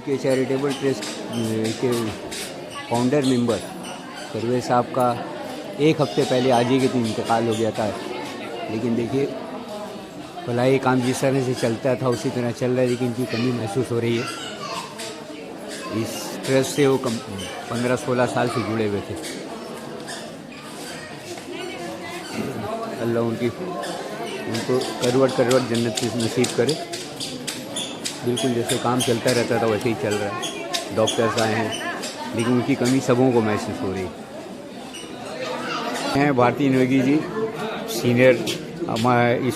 के charitable trust के founder member Parvez साहब का एक हफ्ते पहले आज ही के दिन इंतकाल हो गया था। लेकिन देखिए भलाई काम जिस तरह से चलता था उसी तरह चल रहा है, लेकिन इनकी कमी महसूस हो रही है। इस ट्रस्ट से वो 15-16 साल से जुड़े हुए थे। अल्लाह उनको करवट करवट जन्नत नसीब करे। बिल्कुल जैसे काम चलता रहता था वैसे ही चल रहा है। डॉक्टर्स आए हैं लेकिन उनकी कमी सबों को महसूस हो रही है। भारती नवेगी जी सीनियर हमारे इस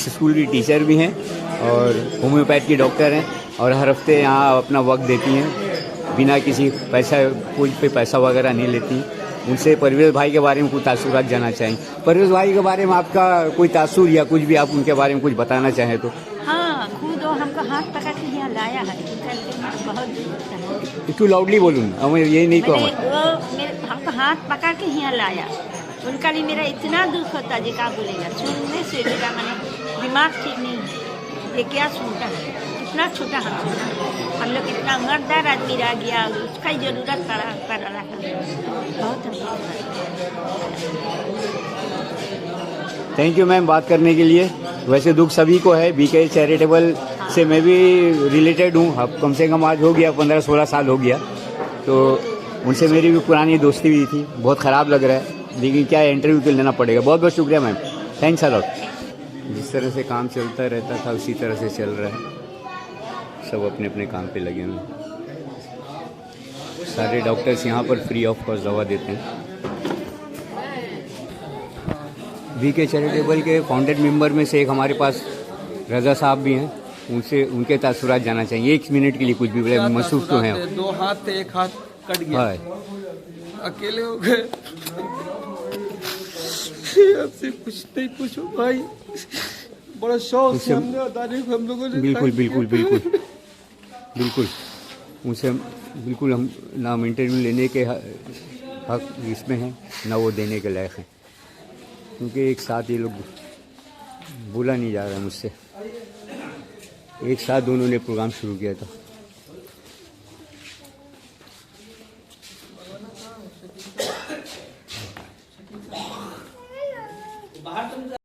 स्कूल की टीचर भी हैं और होम्योपैथ की डॉक्टर हैं और हर हफ्ते यहाँ अपना वक्त देती हैं, बिना किसी कोई पे पैसा वगैरह नहीं लेती। उनसे परवेज भाई के बारे में कुछ तासुरात जानना चाहें। परवेज भाई के बारे में आपका कोई तासुर या कुछ भी आप उनके बारे में कुछ बताना चाहें तो? हाँ, खुद वो हमको हाथ पकड़ के यहाँ लाया है, बहुत दूर। एकटू लाउडली बोलूँ, हमें यही नहीं तो हमको हाथ पकड़ के यहाँ लाया। उनका लिए मेरा इतना दुख होता है, क्या बोलेगा। सुनने से मेरा मैंने दिमाग ठीक नहीं है। ये क्या सुनता है, इतना छोटा हम लोग इतना मर्दार आदमी रह गया, उसका ही जरूरत पड़ रहा है। बहुत थैंक यू मैम बात करने के लिए। वैसे दुख सभी को है, बीके चैरिटेबल से मैं भी रिलेटेड हूँ। अब कम से कम आज हो गया 15-16 साल हो गया, तो उनसे मेरी भी पुरानी दोस्ती हुई थी। बहुत ख़राब लग रहा है, लेकिन क्या इंटरव्यू तो लेना पड़ेगा। बहुत बहुत शुक्रिया मैम, थैंक्स अ लॉट। जिस तरह से काम चलता रहता था उसी तरह से चल रहा है। सब अपने अपने काम पे लगे हुए हैं। सारे डॉक्टर्स यहाँ पर फ्री ऑफ कॉस्ट दवा देते हैं। बीके चैरिटेबल के फाउंडेड मेंबर में से एक हमारे पास रजा साहब भी हैं। उनके तासुरात जानना चाहिए। 1 मिनट के लिए कुछ भी बोले, महसूस तो हैं। 2 हाथ थे, 1 हाथ कट गया, अकेले हो गए। आपसे कुछ नहीं पूछो भाई, बड़ा शौक से हमने हम लोगों ने बिल्कुल उनसे बिल्कुल हम ना इंटरव्यू लेने के हक इसमें हैं, ना वो देने के लायक हैं, क्योंकि एक साथ ये लोग बोला नहीं जा रहा है मुझसे। एक साथ दोनों ने प्रोग्राम शुरू किया था।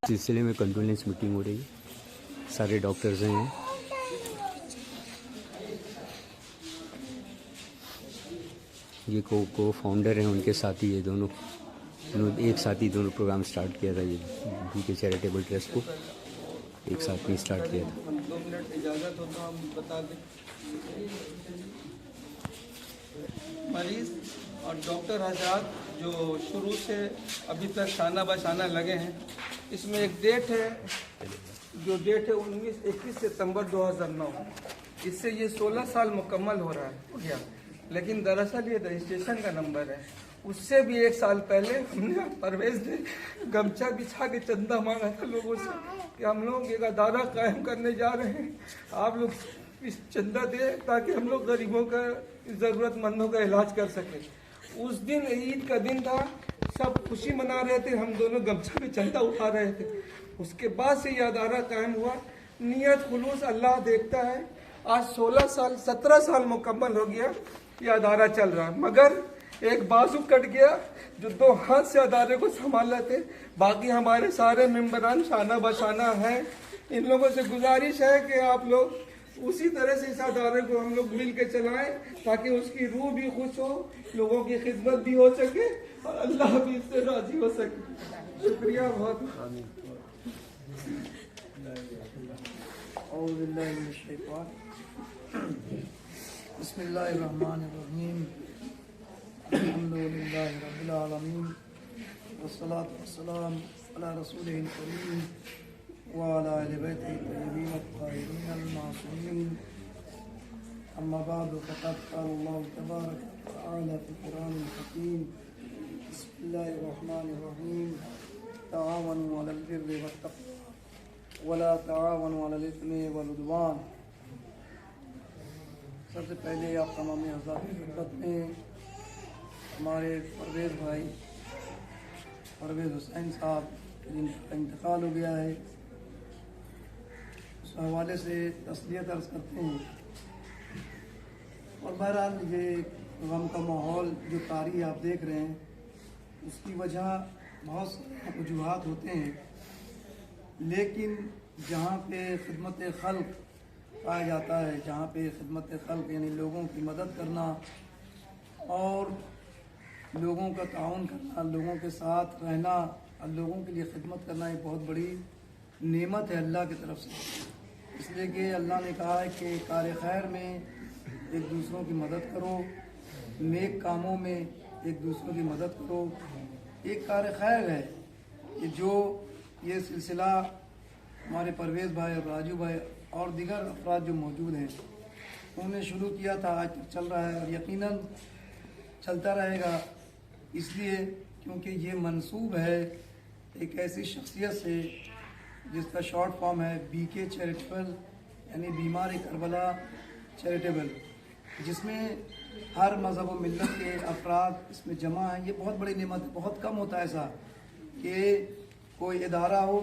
सिलसिले में कंडोलेंस मीटिंग हो रही है, सारे डॉक्टर्स हैं। ये को फाउंडर हैं, उनके साथी ये दोनों एक साथ ही दोनों प्रोग्राम स्टार्ट किया था। ये बीके चैरिटेबल ट्रस्ट को एक साथ में स्टार्ट किया था। 2 मिनट इजाज़त हो तो हम बता दें। मरीज और डॉक्टर हजरात जो शुरू से अभी तक शाना बशाना लगे हैं, इसमें एक डेट है, जो डेट है 21 सितंबर 2009। इससे ये 16 साल मुकम्मल हो रहा है, लेकिन दरअसल ये रजिस्ट्रेशन का नंबर है। उससे भी 1 साल पहले हमने परवेज ने गमछा बिछा के चंदा मांगा था लोगों से कि हम लोग एक अदारा कायम करने जा रहे हैं, आप लोग इस चंदा दे ताकि हम लोग गरीबों का, ज़रूरतमंदों का इलाज कर सकें। उस दिन ईद का दिन था, सब खुशी मना रहे थे, हम दोनों गमछा में चंदा उठा रहे थे। उसके बाद से ये अदारा कायम हुआ। नियत खुलूस अल्लाह देखता है। आज 17 साल मुकम्मल हो गया, ये अदारा चल रहा है। मगर एक बाजू कट गया जो 2 हाथ से अदारे को संभाल रहे थे। बाकी हमारे सारे मेंबरान शाना बशाना हैं। इन लोगों से गुजारिश है कि आप लोग उसी तरह से इस अदारे को हम लोग मिल के चलाएं, ताकि उसकी रूह भी खुश हो, लोगों की खिदमत भी हो सके और अल्लाह भी इससे राजी हो सके। शुक्रिया बहुत। बिस्मिल्लाहिर्रहमानिर्रहीम। अल्हम्दुलिल्लाहि रब्बिल आलमीन वस्सलातु वस्सलाम अला रसूलिहिल करीम व अला अहलि बैतिहि तय्यबीन अत्ताहिरीन अल-मासूमीन। अम्मा बअद, फ़क़द क़ाल अल्लाहु तबारक व तआला फ़िल क़ुरआनिल हकीम। बिस्मिल्लाहिर्रहमानिर्रहीम। तआवनु अलल बिर्रि वत्तक़वा व ला तआवनु अलल इस्मि वल उद्वान। सबसे पहले आप तमाम हज़रात की खिदमत में हमारे परवेज भाई परवेज हुसैन साहब जिनका इंतकाल हो गया है, उस हवाले से तस्लियत अर्ज़ करते हैं और बहरहाल ये गम का माहौल जो तारी आप देख रहे हैं, उसकी वजह बहुत सारे वजूहात होते हैं, लेकिन जहाँ पे खिदमत खल्क पाया जाता है, जहाँ पे खिदमत खल्क यानी लोगों की मदद करना और लोगों का ताउन करना, लोगों के साथ रहना और लोगों के लिए खिदमत करना एक बहुत बड़ी नेमत है अल्लाह की तरफ से। इसलिए कि अल्लाह ने कहा है कि कार खैर में एक दूसरों की मदद करो, नेक कामों में एक दूसरों की मदद करो। एक कार खैर है कि जो ये सिलसिला हमारे परवेज़ भाई और राजू भाई और दीगर अफराद जो मौजूद हैं उन्होंने शुरू किया था, आज तक चल रहा है और यकीनन चलता रहेगा। इसलिए क्योंकि ये मंसूब है एक ऐसी शख्सियत से जिसका शॉर्ट फॉर्म है BK चैरिटेबल यानी बीमार करबला चैरिटेबल, जिसमें हर मज़हब व मिल्लत के अफराद इसमें जमा हैं। ये बहुत बड़ी नेमत है। बहुत कम होता है ऐसा कि कोई इदारा हो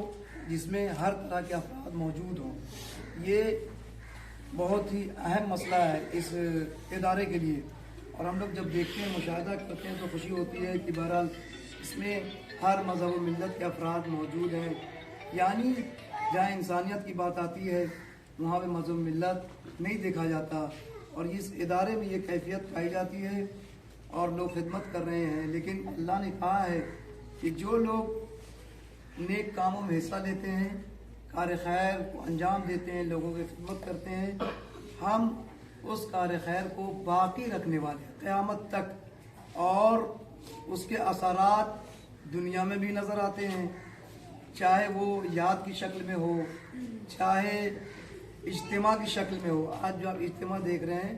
जिसमें हर तरह के अफराद मौजूद हों। ये बहुत ही अहम मसला है इस इदारे के लिए, और हम लोग जब देखते हैं, मुशाहिदा करते हैं तो खुशी होती है कि बहरहाल इसमें हर मज़हब व मिल्लत के अफराद मौजूद हैं। यानी जहाँ इंसानियत की बात आती है वहाँ पे मज़हब मिल्लत नहीं देखा जाता, और इस इदारे में ये कैफियत पाई जाती है और लोग खिदमत कर रहे हैं। लेकिन अल्लाह ने कहा है कि जो लोग नेक कामों में हिस्सा लेते हैं, कार खैर को अंजाम देते हैं, लोगों की खिदमत करते हैं, हम उस कार खैर को बाकी रखने वाले हैं क़यामत तक, और उसके असरात दुनिया में भी नज़र आते हैं, चाहे वो याद की शक्ल में हो, चाहे इज्तिमा की शक्ल में हो। आज जो आप इज्तिमा देख रहे हैं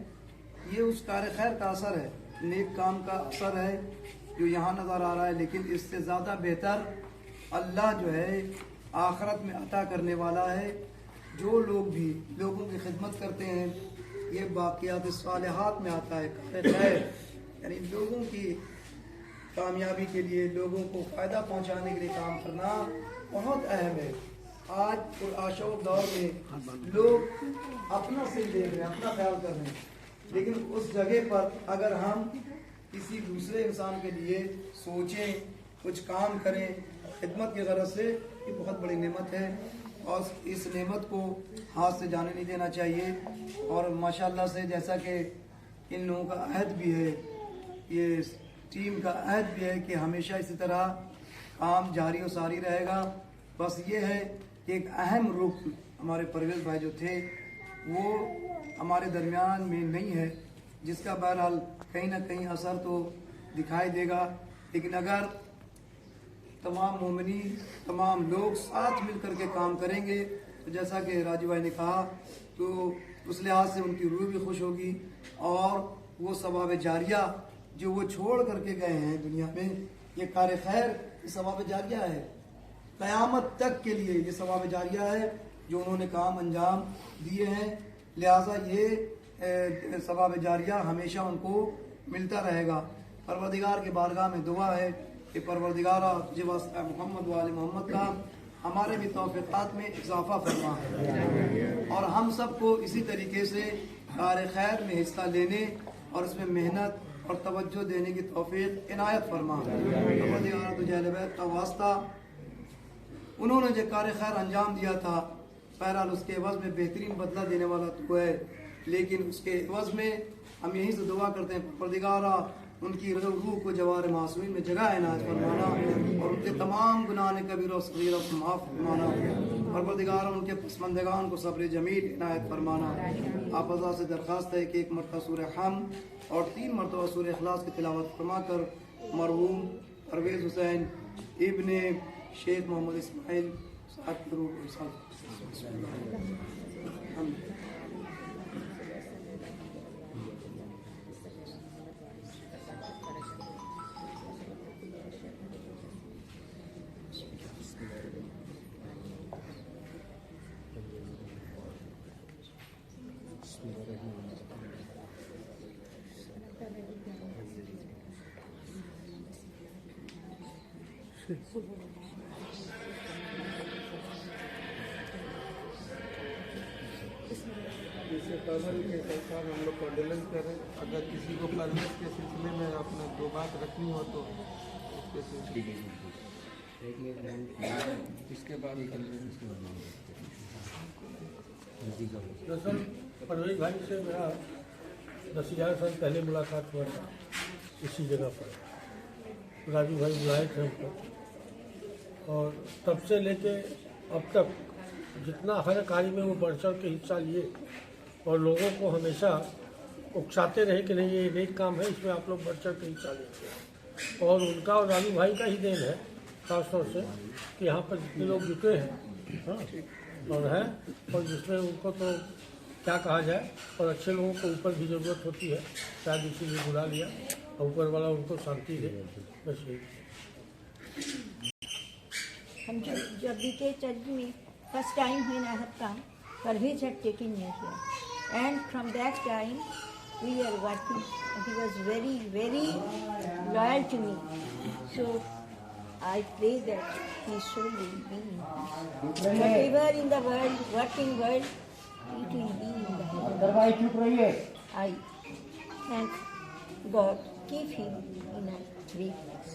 ये उस कार खैर का असर है, नेक काम का असर है जो यहाँ नज़र आ रहा है। लेकिन इससे ज़्यादा बेहतर अल्लाह जो है आखिरत में अता करने वाला है। जो लोग भी लोगों की खिदमत करते हैं, ये बाक़ियात सालिहात में आता है। कार खैर यानी लोगों की कामयाबी के लिए, लोगों को फ़ायदा पहुँचाने के लिए काम करना बहुत अहम है। आज और आशोक दौर में लोग अपना सिर देख रहे हैं, अपना ख्याल कर रहे हैं, लेकिन उस जगह पर अगर हम किसी दूसरे इंसान के लिए सोचें, कुछ काम करें खिदमत की गरज से, ये बहुत बड़ी नेमत है और इस नेमत को हाथ से जाने नहीं देना चाहिए। और माशाल्लाह से जैसा कि इन लोगों का अहद भी है, ये टीम का अहद भी है कि हमेशा इसी तरह काम जारी और सारी रहेगा। बस ये है कि एक अहम रुकन हमारे परवेज़ भाई जो थे वो हमारे दरमियान में नहीं है, जिसका बहरहाल कहीं ना कहीं असर तो दिखाई देगा। लेकिन अगर तमाम मोमिनी, तमाम लोग साथ मिल कर के काम करेंगे तो जैसा कि राजू भाई ने कहा, तो उस लिहाज से उनकी रूह भी खुश होगी और वो सवाब जारिया जो वो छोड़ करके गए हैं दुनिया में, ये कार खैर सवाब जारिया है, क़यामत तक के लिए ये सवाब जारिया है जो उन्होंने काम अंजाम दिए हैं। लिहाजा ये सवाब जारिया हमेशा उनको मिलता रहेगा। परवरदिगार के बारगाह में दुआ है कि परवरदिगारा तुझे वास्ता मोहम्मद वाले मोहम्मद का हमारे भी तौफ़ीक़ात में इजाफ़ा फरमा और हम सबको इसी तरीके से कार खैर में हिस्सा लेने और इसमें मेहनत और तवज्जो देने की तौफ़ीक़ इनायत फरमा। परवरदिगारा तुझे अहले बैत का वास्ता, उन्होंने जो कार खैर अंजाम दिया था, बहरहाल उसके एवज़ में बेहतरीन बदला देने वाला तो है, लेकिन उसके एवज़ में हम यहीं से दुआ करते हैं परवरदिगारा उनकी रूह को जवार मासूमीन में जगह इनायत फरमाना और उनके तमाम गुनाह कबीर और सगीरा को माफ़ फरमाना। परवरदिगारा उनके पसमंदगान को सब्र जमील इनायत फरमाना। आप अज़ा से दरख्वास्त है कि 1 मरतबा सूरह हम और 3 मरतबा सूरह इखलास की तिलावत फरमाकर मरहूम परवेज़ हुसैन इब्ने शेख मोहम्मद इस्माइल साहब की रूह को इरसाल। रिकवरी के साथ हम लोग कॉन्डोलेंस करें। अगर किसी को परवेज के सिलसिले में अपने दो बात रखनी हो तो उसके सिलसिले इसके बाद दरअसल परवेज भाई से मेरा 10,000 साल पहले मुलाकात हुआ था इसी जगह पर। राजू भाई बुलाए थे हमको और तब से लेके अब तक जितना हर कार्य में वो बढ़ चढ़ के हिस्सा लिए और लोगों को हमेशा उकसाते रहे कि नहीं ये नेक काम है, इसमें आप लोग बढ़ चढ़ के हिस्सा लेते हैं। और उनका और राजू भाई का ही देन है खासतौर से कि यहाँ पर जितने लोग जुटे हैं हाँ और हैं, और जिसमें उनको तो क्या कहा जाए, और अच्छे लोगों को ऊपर भी ज़रूरत होती है, शायद इसीलिए बुला लिया और ऊपर वाला उनको शांति दे, बस यही। हम जब बीके चर्च में first time when I have come, Parvez had taken me here, and from that time we are working. And he was very, very loyal to me. So I pray that his soul will be in peace. Whatever in the world, working world, it will be in the heaven. I thank God, keep him in a great place.